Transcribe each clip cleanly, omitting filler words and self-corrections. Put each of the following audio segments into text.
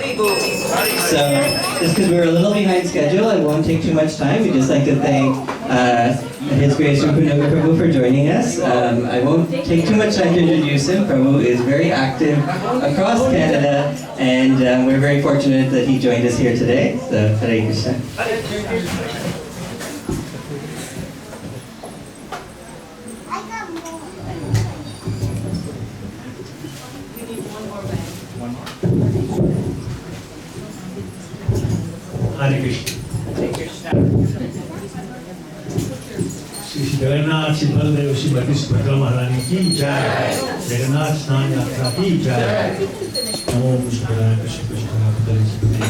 So, just because we're a little behind schedule and won't take too much time, we'd just like to thank His Grace Rupanuga Prabhu for joining us. I won't take too much time to introduce him. Prabhu is very active across Canada, and we're very fortunate that he joined us here today. So, Hare Krishna. Hare Krishna. Shri Jagannath, Shri Baldev, Shri Bhakti Subhadra Maharani ki jai. Jagannath Snan Yatra ki jai. Namo Vishnupadaya Krishna Krishna Pudari Subhadri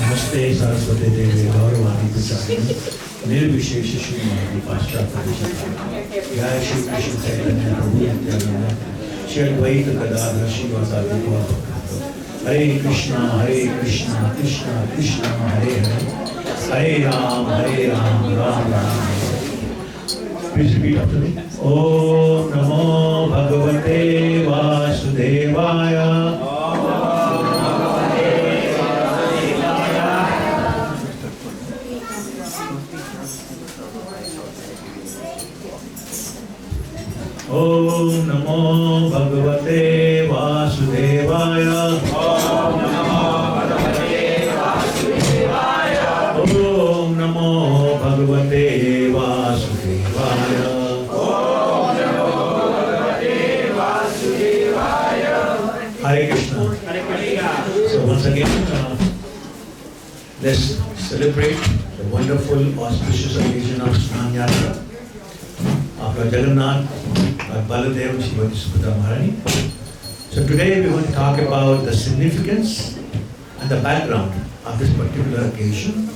Namaste Saraswate Devi Gauravani Puchani Nirvishesha Shrimati Paschata Vishata Jai Shri Krishna Chaitanya Prabhu Nityananda Shri Advaita Gadadhar Shri Vasadi Gaura Hare Krishna, Krishna Krishna, Hare Hare, Hare Ram, Ram Ram. Please repeat after me. Om Namo Bhagavate Vasudevaya. Om Namo Bhagavate Vasudevaya. Om Namo Bhagavate Vasudevaya. Hare Krishna. So once again, let's celebrate the wonderful auspicious occasion of Snan Yatra of Lord Jagannath, Lord Baladev, Shri Bhakti Subhadra Maharani. So today we're going to talk about the significance and the background of this particular occasion.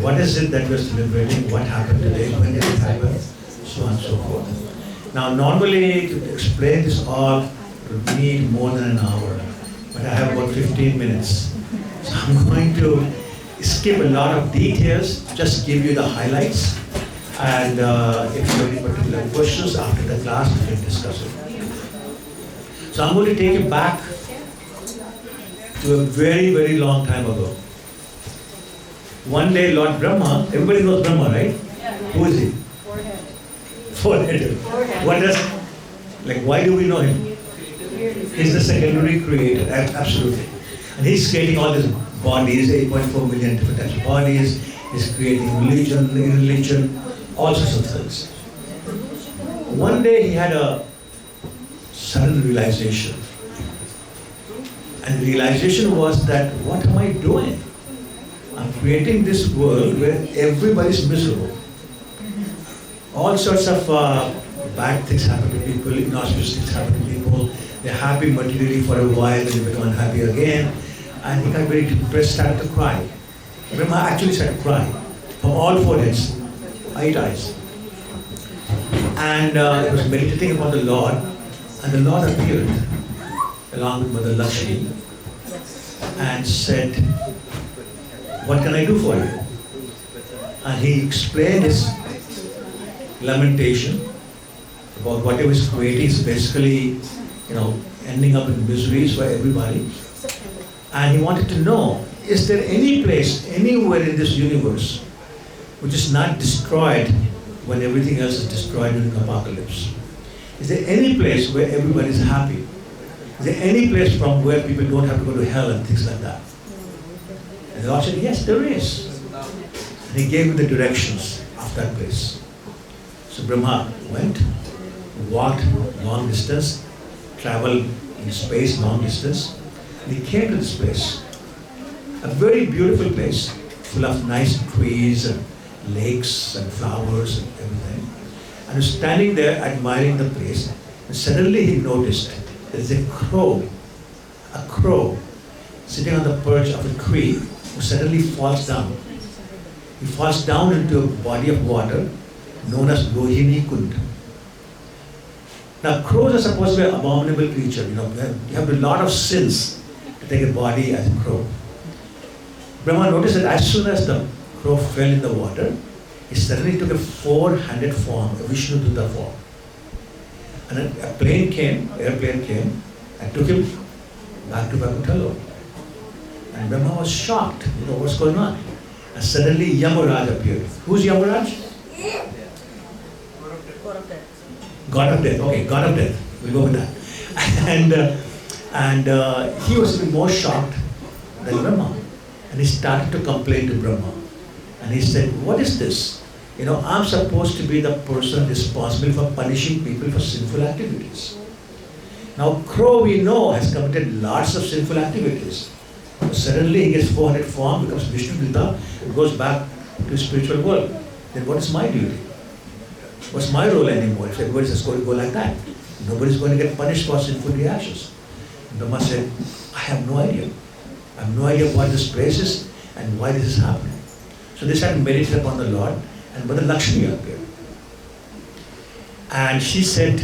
What is it that we're celebrating? What happened today? When did it happen? So on and so forth. Now normally to explain this all would need more than an hour, but I have about 15 minutes. So I'm going to skip a lot of details, just give you the highlights, and if you have any particular questions after the class, we can discuss it. So I'm going to take you back to a very, very long time ago. One day, Lord Brahma, everybody knows Brahma, right? Yeah. Who is he? Forehead. What does, why do we know him? He's the secondary creator, absolutely. And he's creating all these bodies, 8.4 million different types of bodies. He's creating religion, all sorts of things. One day he had a sudden realization. And the realization was that, what am I doing? I'm creating this world where everybody's miserable. All sorts of bad things happen to people, inauspicious things happen to people. They're happy materially for a while, then they become unhappy again. And he got very depressed, started to cry. Brahma actually started crying from all foreheads, 8 eyes. And he was meditating upon the Lord, and the Lord appeared along with Mother Lakshmi and said, what can I do for you? And he explained his lamentation about whatever he's creating is basically, ending up in miseries for everybody. And he wanted to know, is there any place, anywhere in this universe, which is not destroyed when everything else is destroyed during the apocalypse? Is there any place where everybody is happy? Is there any place from where people don't have to go to hell and things like that? And the Lord said, yes, there is. And he gave him the directions of that place. So Brahma went, walked long distance, traveled in space long distance, and he came to this place. A very beautiful place, full of nice trees and lakes and flowers and everything. And he was standing there admiring the place, and suddenly he noticed there is a crow sitting on the perch of a tree, who suddenly falls down. He falls down into a body of water known as Rohini Kund. Now crows are supposed to be an abominable creature. You have a lot of sins to take a body as a crow. Brahma noticed that as soon as the crow fell in the water, he suddenly took a 4-handed form, a Vishnuduta form. And then a airplane came and took him back to Vaikuntha. And Brahma was shocked, what's going on? And suddenly Yamaraj appeared. Who's Yamaraj? God of death. Okay, God of death. We'll go with that. and he was even more shocked than Brahma. And he started to complain to Brahma. And he said, what is this? I'm supposed to be the person responsible for punishing people for sinful activities. Now, Crow, we know, has committed lots of sinful activities. But suddenly he gets 400 form, becomes Vishnu Dutta, and goes back to the spiritual world. Then what is my duty? What's my role anymore if everybody's just going to go like that? Nobody's going to get punished for sinful reactions. And Brahma said, I have no idea. I have no idea what this place is and why this is happening. So they started meditating upon the Lord, and Mother Lakshmi appeared. And she said,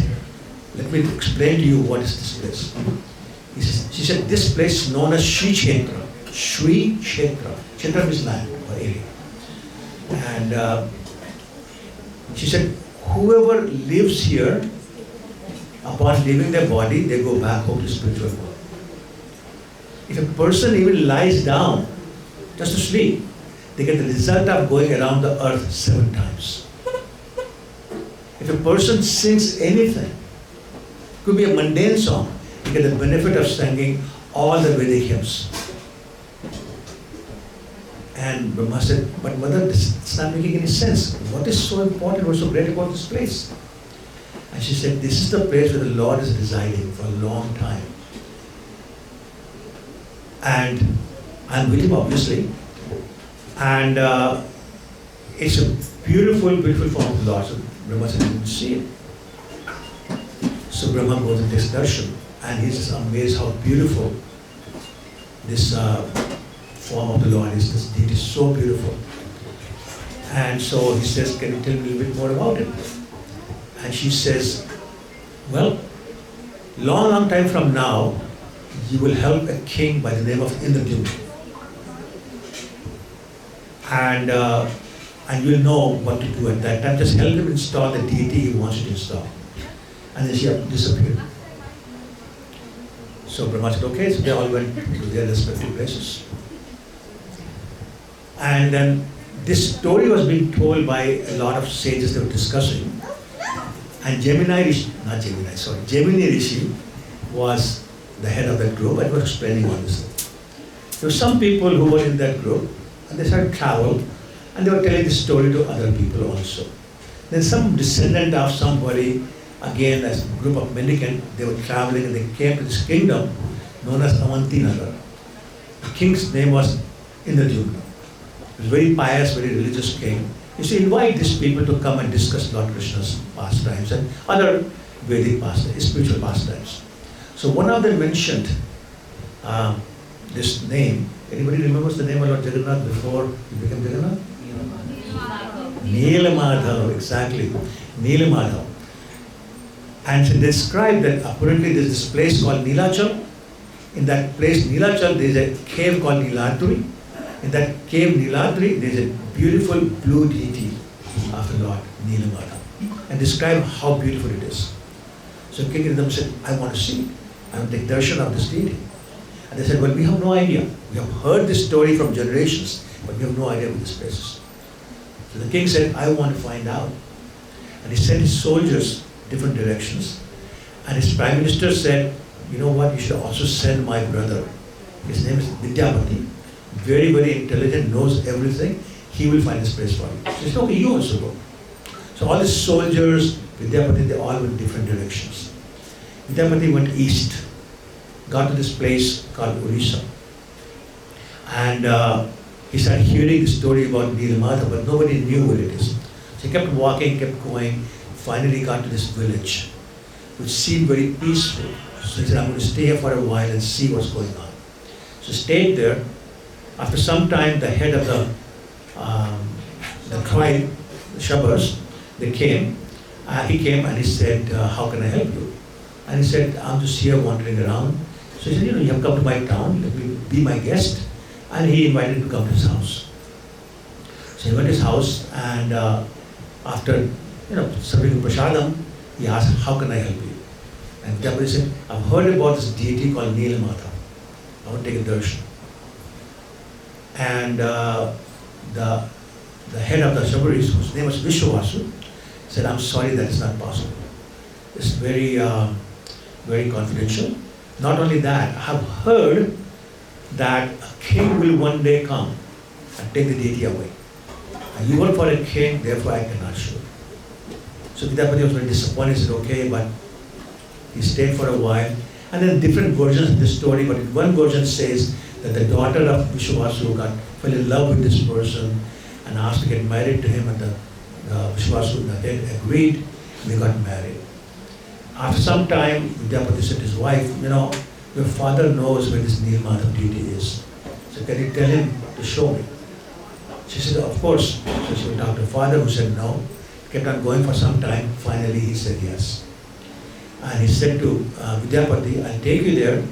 let me explain to you what is this place. She said, this place is known as Shri Kshetra. Shri Kshetra. Kshetra means land or area. And she said, whoever lives here, upon leaving their body, they go back home to the spiritual world. If a person even lies down just to sleep, they get the result of going around the earth 7 times. If a person sings anything, could be a mundane song, you get the benefit of singing all the Vedic hymns. And Brahma said, but Mother, it's not making any sense. What is so important, what's so great about this place? And she said, this is the place where the Lord is residing for a long time. And I'm with him, obviously. And it's a beautiful, beautiful form of the Lord. So Brahma said, you didn't see it. So Brahma goes and takes darshan. And he's just amazed how beautiful this form of the Lord is. This deity is so beautiful. And so he says, can you tell me a little bit more about it? And she says, well, long time from now, you will help a king by the name of Indradyumna. And you'll know what to do at that time. Just help him install the deity he wants you to install. And then she disappeared. So Brahma said, okay, so they all went to their respective places. And then this story was being told by a lot of sages they were discussing. And Gemini Rishi was the head of that group and was explaining all this. There were some people who were in that group and they started to travel and they were telling the story to other people also. Then some descendant of somebody, again as a group of mendicant, they were traveling and they came to this kingdom known as Avantinagar. The king's name was Indradyumna. He was a very pious, very religious king. You see, invite these people to come and discuss Lord Krishna's pastimes and other Vedic pastimes, spiritual pastimes. So one of them mentioned this name. Anybody remembers the name of Lord Jagannath before he became Jagannath? Neelamadhav, exactly. Neelamadhav. And she described that apparently there is this place called Nilachal. In that place, Nilachal, there is a cave called Niladri. In that cave Niladri, there is a beautiful blue deity of the Lord, Neelamadhav. And describe how beautiful it is. So King Rhythm said, I want to see. I want to take darshan of this deity. And they said, well, we have no idea. We have heard this story from generations, but we have no idea what this place is. So the king said, I want to find out. And he sent his soldiers different directions. And his prime minister said, you know what, you should also send my brother. His name is Vidyapati. Very, very intelligent, knows everything. He will find this place for you. So he said, okay, you also go. So all the soldiers, Vidyapati, they all went different directions. Vidyapati went east, got to this place called Orissa. And he started hearing the story about Neelamadhav, but nobody knew where it is. So he kept walking, kept going, finally got to this village, which seemed very peaceful. So he said, I'm going to stay here for a while and see what's going on. So stayed there. After some time, the head of the tribe, the Shabbas, they came. He came and he said, how can I help you? And he said, I'm just here wandering around. So he said, you have come to my town, let me be my guest. And he invited him to come to his house. So he went to his house and after serving prasadam, he asked, how can I help you? And Jabari said, I've heard about this deity called Neelamadhav. I want to take a darshan. And the head of the Shabris, whose name was Vishwavasu, said, I'm sorry, that is not possible. It's very, very confidential. Not only that, I have heard that a king will one day come and take the deity away. And you work for a king, therefore I cannot show. So Vidyapati was very disappointed, he said, okay, but he stayed for a while. And then different versions of this story, but one version says that the daughter of Vishwavasu fell in love with this person and asked to get married to him, and the Vishwavasu then agreed, and they got married. After some time, Vidyapati said to his wife, your father knows where this Nilmadhav deity is. So can you tell him to show me? She said, of course. So she went to the father, who said no. Kept on going for some time. Finally, he said yes. And he said to Vidyapati, I'll take you there,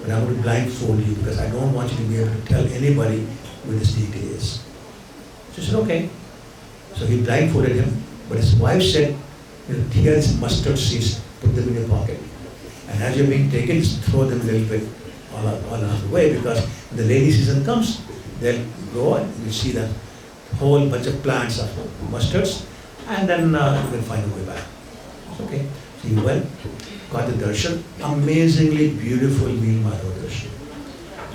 but I will blindfold you because I don't want you to be able to tell anybody where this deity is. She said, okay. So he blindfolded him, but his wife said, here's mustard seeds, put them in your pocket. And as you're being taken, just throw them a little bit all along the way, because when the rainy season comes, they'll go and you'll see the whole bunch of plants of mustards, and then you will find a way back. Okay. So he went, got the darshan, amazingly beautiful Nilmadhav darshan.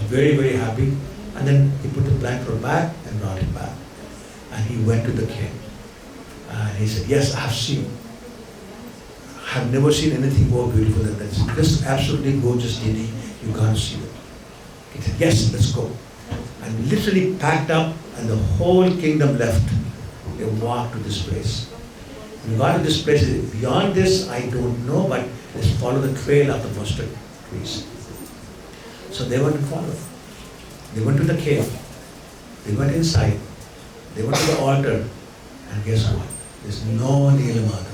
Very, very happy. And then he put the blindfold back and brought it back. And he went to the king. And he said, yes, I have seen. I have never seen anything more beautiful than this. This absolutely gorgeous deity, you can't see it. He said, yes, let's go. And literally packed up, and the whole kingdom left. They walked to this place. We got to this place. Beyond this, I don't know, but let's follow the trail of the mustard trees. So they went to follow. They went to the cave. They went inside. They went to the altar. And guess what? There's no Nilmadhav.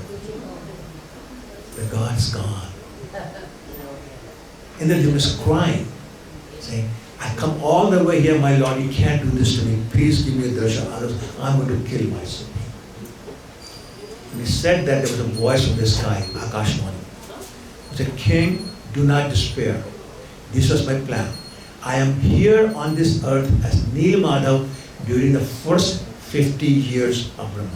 The God's gone. And then he was crying, saying, I come all the way here, my Lord, you can't do this to me. Please give me a darshan, otherwise I'm going to kill myself. And he said that, there was a voice from the sky, Akashvani. He said, King, do not despair. This was my plan. I am here on this earth as Nilmadhav during the first 50 years of Brahma.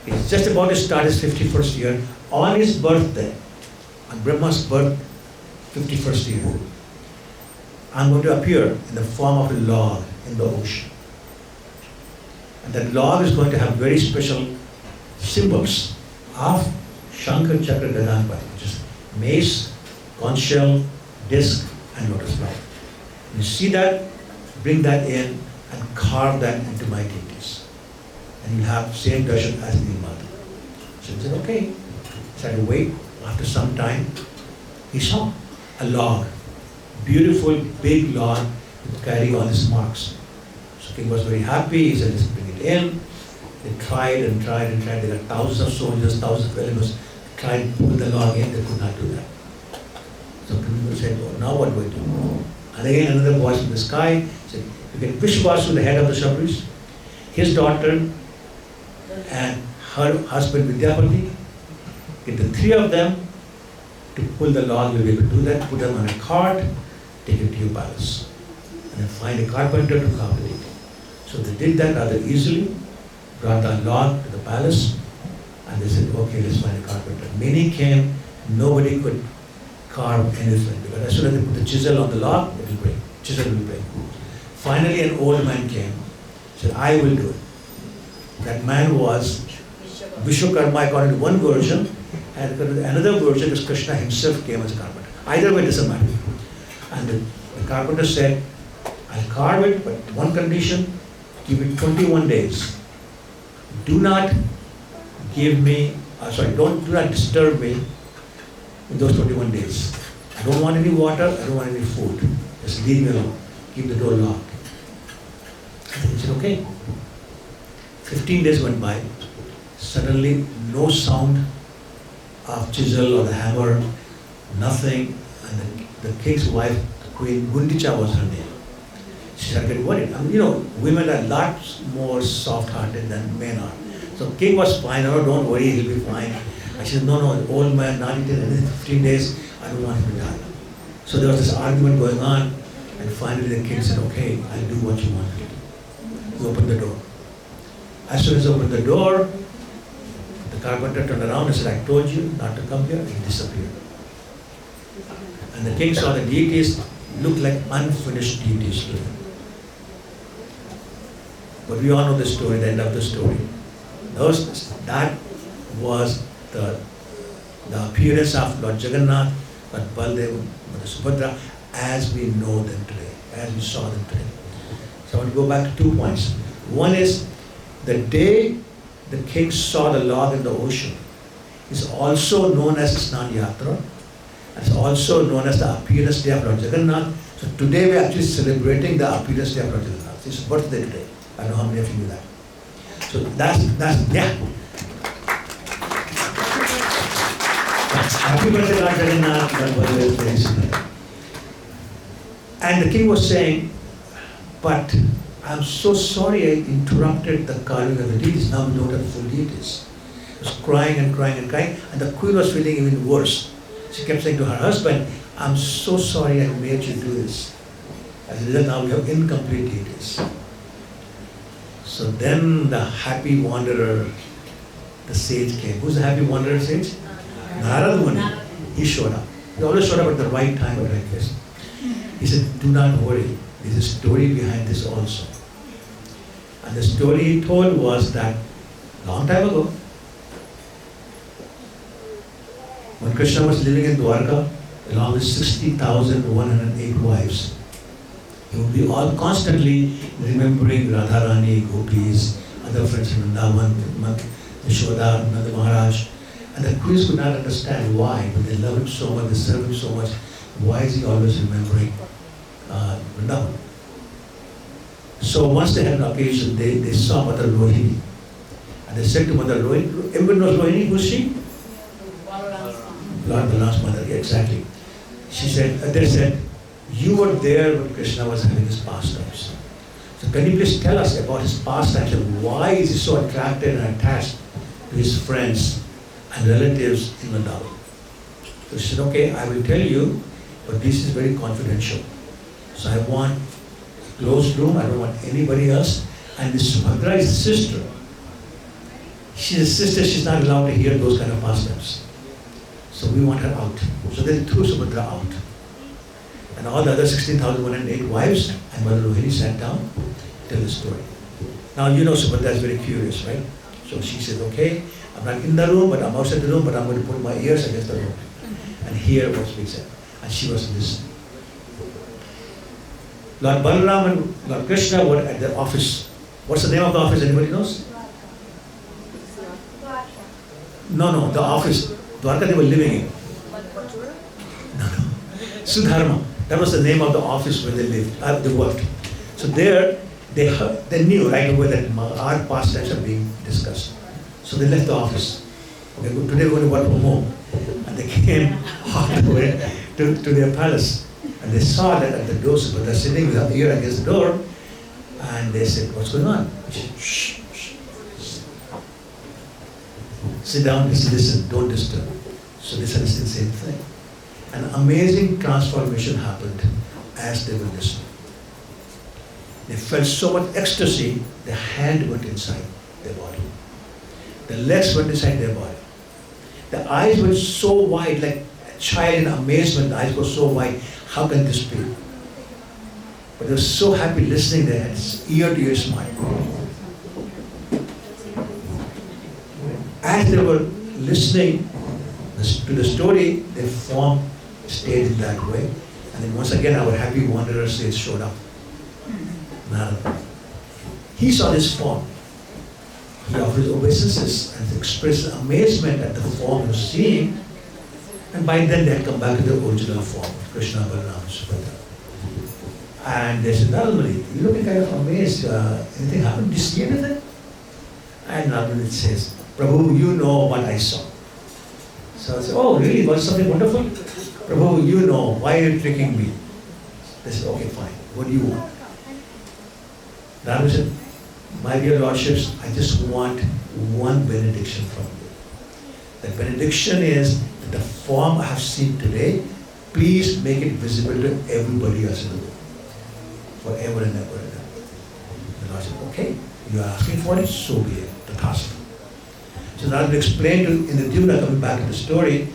He's just about to start his 51st year. On his birthday, on Brahma's birth, 51st year, I'm going to appear in the form of a log in the ocean. And that log is going to have very special symbols of Shankar Chakra Gadanpati, which is mace, conch shell, disc, and lotus flower. You see that, bring that in and carve that into my deities. And you'll have same darshan as Nilmadhav. So he said, okay. He had to wait. After some time, he saw a log, beautiful big log with carrying all his marks. So king was very happy. He said, let's bring it in. They tried and tried and tried. There were thousands of soldiers, thousands of elements. Tried to pull the log in, they could not do that. So people said, oh, now what do we do? And again another voice from the sky said, you get Vishwavasu, the head of the Shabris, his daughter and her husband Vidyapati, get the three of them to pull the log. You'll be able to do that, put them on a cart, take it to your palace. And then find a carpenter to carve it. So they did that rather easily, brought the log to the palace, and they said, okay, let's find a carpenter. Many came, nobody could carve anything, because as soon as they put the chisel on the log, it will break. Chisel will break. Finally, an old man came, said, I will do it. That man was Vishwakarma according to one version, and another version is Krishna himself came as a carpenter. Either way, it doesn't matter. And the carpenter said, I'll carve it, but one condition, give it 21 days. Do not give me, do not disturb me in those 21 days. I don't want any water, I don't want any food. Just leave me alone. Keep the door locked. He said, okay. 15 days went by. Suddenly, no sound of chisel or the hammer, nothing. And the king's wife, Queen Gundicha was her name. She started getting worried. I mean, women are lots more soft-hearted than men are. So king was fine. Oh, don't worry, he'll be fine. I said, no, old man, not eaten anything 15 days. I don't want him to die. So there was this argument going on, and finally the king said, okay, I'll do what you want me to do. He opened the door. As soon as he opened the door, the carpenter turned around and said, I told you not to come here. He disappeared. And the king saw the deities look like unfinished deities to him. But we all know the story, the end of the story. That was the appearance of Lord Jagannath, Lord Baldev, Mother Subhadra, as we know them today, as we saw them today. So I want to go back to 2 points. One is, the day the king saw the log in the ocean is also known as Snan Yatra. It's also known as the appearance day of Lord Jagannath. So today we are actually celebrating the appearance day of Lord Jagannath. It's his birthday today. I don't know how many of you knew that. So that's yeah. Happy birthday, Lord Jagannath. Lord Baldev is very similar. And the king was saying, but I'm so sorry I interrupted the carving of the deities. Now we don't have full deities. He was crying and crying and crying, and the queen was feeling even worse. She kept saying to her husband, I'm so sorry I made you do this. As a result, now we have incomplete deities. So then the happy wanderer, the sage came. Who's the happy wanderer sage? Narada Muni. He showed up. He always showed up at the right time at the right place. He said, do not worry. There's a story behind this also. And the story he told was that long time ago, when Krishna was living in Dwarka, along with 60,108 wives, he would be all constantly remembering Radharani, gopis, other friends in Vrindavan, Yashoda, Nanda Maharaj. And the queens could not understand why, but they loved him so much, they served him so much. Why is he always remembering Vrindavan? So once they had an occasion, they saw Mother Rohini. And they said to Mother Rohini, everyone knows Rohini, who's she? Lord Balaram's mother, yeah, exactly. She said, they said, you were there when Krishna was having his pastimes. So can you please tell us about his pastimes and why is he so attracted and attached to his friends and relatives in Vrindavan? So she said, okay, I will tell you, but this is very confidential. So I want a closed room, I don't want anybody else. And this Subhadra is a sister. She's a sister, she's not allowed to hear those kind of pastimes. So we want her out. So they threw Subhadra out. And all the other 16,108 wives and Mother Rohini sat down to tell the story. Now you know Subhadra is very curious, right? So she said, okay, I'm not in the room, but I'm outside the room, but I'm going to put my ears against the room and hear what's being said. And she was listening. Lord Balaram and Lord Krishna were at their office. What's the name of the office? Anybody knows? No, the office. Dwarka they were living in. No. Sudharma. That was the name of the office where they lived, they worked. So there, they knew right away that our pastimes are being discussed. So they left the office. Okay, today we're going to work from home. And they came all the way to their palace. And they saw that at the door, but they're sitting with their ear against the door. And they said, what's going on? He said, shh. Sit down, listen, don't disturb. So they said the same thing. An amazing transformation happened as they were listening. They felt so much ecstasy, the hand went inside their body. The legs went inside their body. The eyes were so wide, like a child in amazement, the eyes were so wide. How can this be? But they were so happy listening, they had ear-to-ear smile. As they were listening to the story, their form stayed in that way. And then once again, our happy wanderer sage showed up. Narada. He saw this form. He offered obeisances and expressed amazement at the form he was seeing. And by then, they had come back to their original form, Krishna, Balaram, Subhadra. And they said, Narada Muni, you're looking kind of amazed. Anything happened? Did you see anything? And Narada Muni says, Prabhu, you know what I saw. So I said, oh really, was something wonderful? Prabhu, you know, why are you tricking me? They said, okay, fine, what do you want? Narada said, my dear lordships, I just want one benediction from you. The benediction is that the form I have seen today please make it visible to everybody else in the world, forever and ever and ever. The Lord said, okay, you are asking for it, so be it, the task. So now to explain in the Divya, coming back to the story,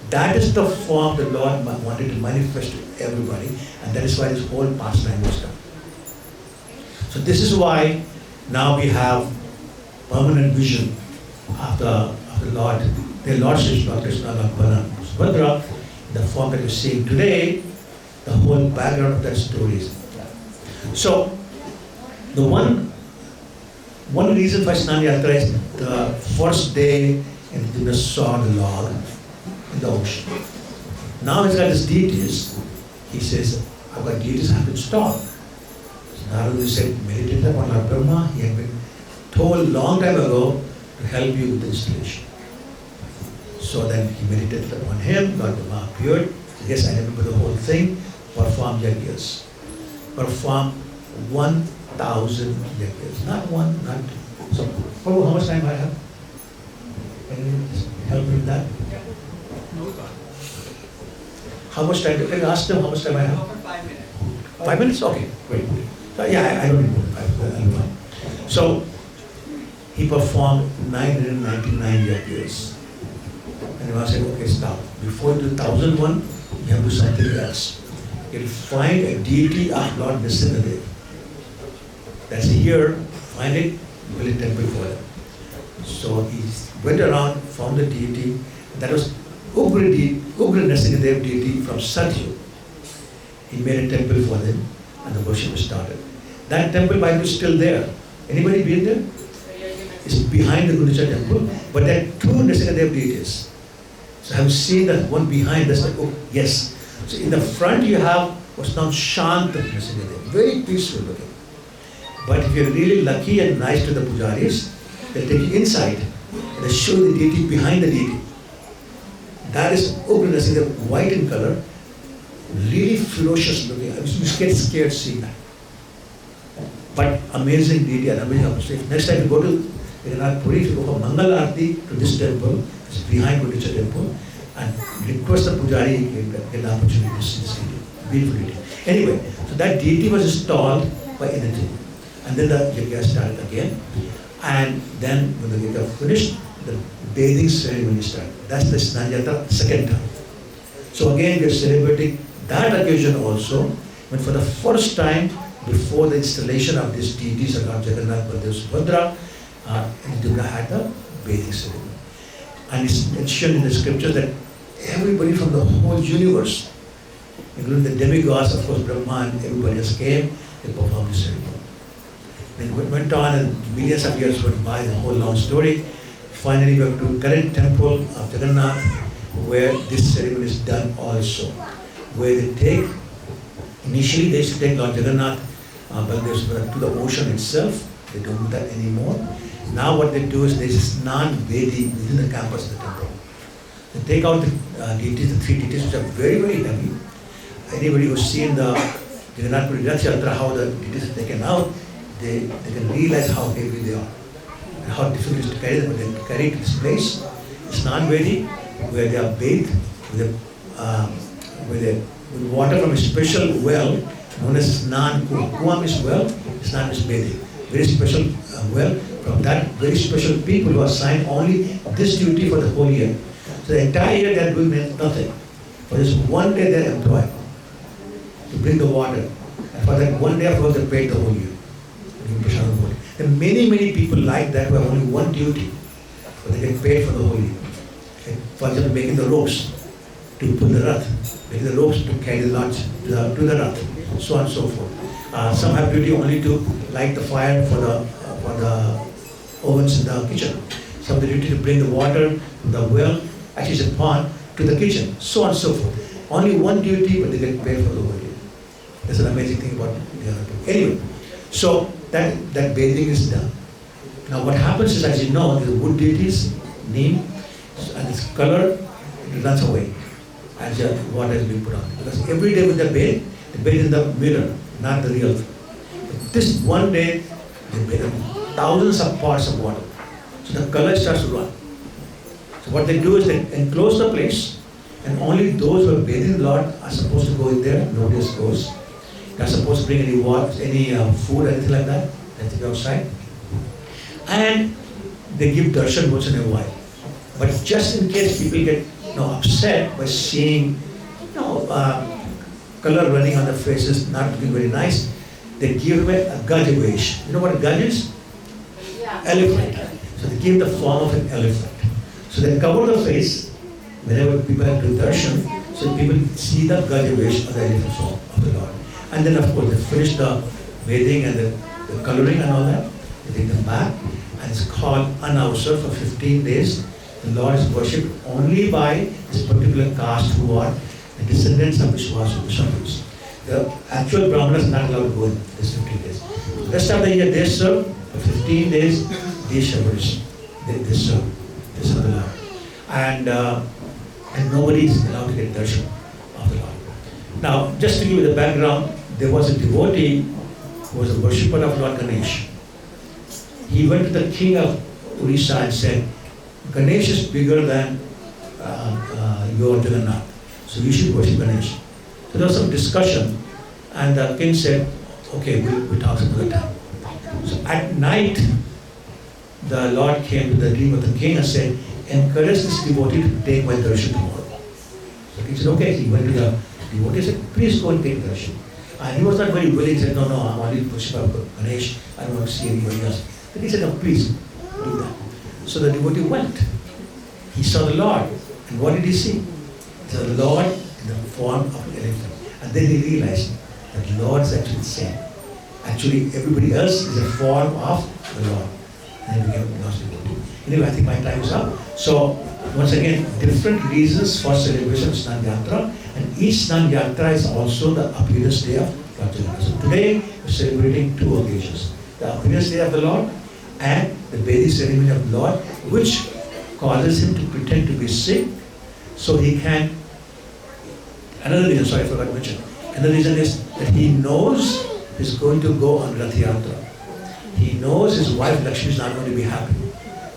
that is the form the Lord wanted to manifest to everybody, and that is why this whole pastime was done. So this is why now we have permanent vision of the Lord, their Lordship, Lord Krishna, Lord Balaram, Subhadra, the form that you're seeing today, the whole background of that story is. So the one reason for Snan Yatra is the first day and Divya saw the Lord in the ocean. Now he's got his deities. He says, I've got deities I have to install. So Narada said, meditate upon Lord Brahma. He had been told long time ago to help you with the installation. So then he meditated upon him. Lord Brahma appeared. Yes, I remember the whole thing. Perform yajnas. Perform 1,000 yajnas. Not one, not two. So, Prabhu, how much time I have? Can you help me with that? How much time? Can you ask them how much time I have? 5 minutes. 5 minutes? Okay, great. So, yeah, I don't need more. I know. So, he performed 999 yajnas. And I said, okay, stop. Before you do 1,001, you have to do something else. You'll find a deity of Lord Nrsimhadev. That's here, find it, build a temple for them. So he went around, found the deity. That was Ugra Nrsimhadev deity from Satyu. He made a temple for them, and the worship started. That temple, by the way, is still there. Anybody been there? It's behind the Gundicha temple, but there are two Nrsimhadev deities. So have you seen that one behind? That's like, oh, yes. So in the front you have what's known Shanta Nrsimhadev, very peaceful looking. But if you're really lucky and nice to the pujaris, they'll take you inside and they show the deity behind the deity. That is Ugra Nrsimhadev, white in color, really ferocious looking. I mean, you get scared seeing that. But amazing deity and amazing appreciation. Next time you go to Puri, if you go for Mangal Aarti to this temple, it's behind Gundicha temple, and request the pujari get the opportunity to see this deity. Beautiful deity. Anyway, so that deity was installed by energy. And then the yajna started again. And then when the yajna finished, the bathing ceremony started. That's the Snan Yatra second time. So again, we are celebrating that occasion also, when for the first time, before the installation of these deities of Lord Jagannath, Baladev, Subhadra, Divya had the bathing ceremony. And it's mentioned in the scriptures that everybody from the whole universe, including the demigods, of course, Brahma and everybody else came, they performed the ceremony. Then it went on and millions of years went by, the whole long story. Finally, we have to current temple of Jagannath, where this ceremony is done also. Where they take, initially they used to take Lord Jagannath, Baladev, to the ocean itself. They don't do that anymore. Now what they do is they Snan Vedi within the campus of the temple. They take out the deities, the three deities, which are very, very heavy. Anybody who's seen the Jagannath Rathayatra, how the deities are taken out, they can realize how heavy they are and how difficult it is to carry them. But they carry to this place, Snan Vedi, where they are bathed with water from a special well known as Snan Kuam. Kuam is well, Snan is bathing. Very special well from that very special people who are assigned only this duty for the whole year. So the entire year they are doing nothing. For this one day they are employed to bring the water. And for that one day of work they paid the whole year. There are many, many people like that who have only one duty, but they get paid for the whole year. And for example, making the ropes to pull the rath, making the ropes to carry the lunch to the rath, so on and so forth. Some have duty only to light the fire for the ovens in the kitchen. Some have the duty to bring the water from the well, actually it's a pond, to the kitchen, so on and so forth. Only one duty, but they get paid for the whole year. That's an amazing thing about the other two. Anyway, so that bathing is done. Now what happens is, as you know, the wood deities, neem, and its color, it runs away as the water has been put on. Because every day with the bathe, they bathe in the mirror, not the real thing. This one day, they bathe in thousands of parts of water. So the color starts to run. So what they do is they enclose the place And only those who are bathing the Lord are supposed to go in there. Nobody else goes. They're supposed to bring any water, any food, anything like that. They take outside. And they give darshan once in a while. But just in case people get upset by seeing color running on the faces, not looking very nice, they give away a gajavesh. You know what a gaj is? Yeah. Elephant. So they give the form of an elephant. So they cover the face whenever people do darshan, so people see the gajavesh of the elephant form of the Lord. And then of course they finish the bathing and the coloring and all that. They take them back, and it's called anavsar for 15 days. The Lord is worshipped only by this particular caste who are the descendants of Vishwas. The actual Brahmanas are not allowed to go in this 15 days. The rest of the year they serve. For 15 days, these shepherds, they serve. They serve the Lord. And nobody is allowed to get darshan of the Lord. Now, just to give you the background, there was a devotee who was a worshipper of Lord Ganesh. He went to the king of Orissa and said, Ganesh is bigger than your Jagannath, so you should worship Ganesh. So there was some discussion, and the king said, okay, we'll talk some other time. So at night, the Lord came to the dream of the king and said, encourage this devotee to take my darshan tomorrow. So the king said, okay. He went to the devotee and said, please go and take darshan. And he was not very willing. He said, no, I'm only worshipper of Ganesh. I don't want to see anybody else. But he said, no, please do that. So the devotee went. He saw the Lord. And what did he see? He saw the Lord in the form of an elephant. And then he realized that the Lord is actually the same. Actually, everybody else is a form of the Lord. And then we became lost devotee. Anyway, I think my time is up. So, once again, different reasons for celebration of Snan Yatra. And each Snan Yatra is also the appearance day of Lord Jagannath. So today, we're celebrating two occasions. The appearance day of the Lord and the bathing ceremony of the Lord, which causes him to pretend to be sick so he can. Another reason, sorry, I forgot to mention. Another reason is that he knows he's going to go on rathayatra. He knows his wife Lakshmi is not going to be happy.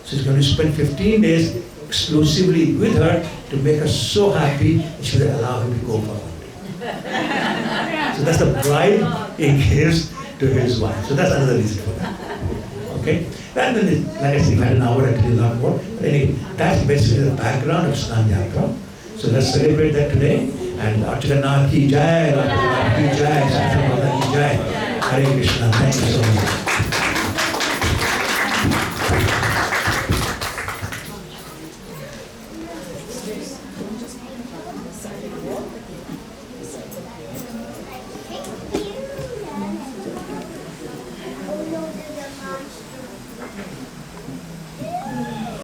So he's going to spend 15 days exclusively with her to make her so happy that she will allow him to go for her. So that's the bribe he gives to his wife. So that's another reason for that. Okay? And then, like I said, if I had an hour, I could do a lot more. But anyway, that's basically the background of Snan Yatra. So let's celebrate that today. And Lord Jagannath ki jai, Lord Jagannath ki jai, Satan ki jai. Hare Krishna. Thank you so much.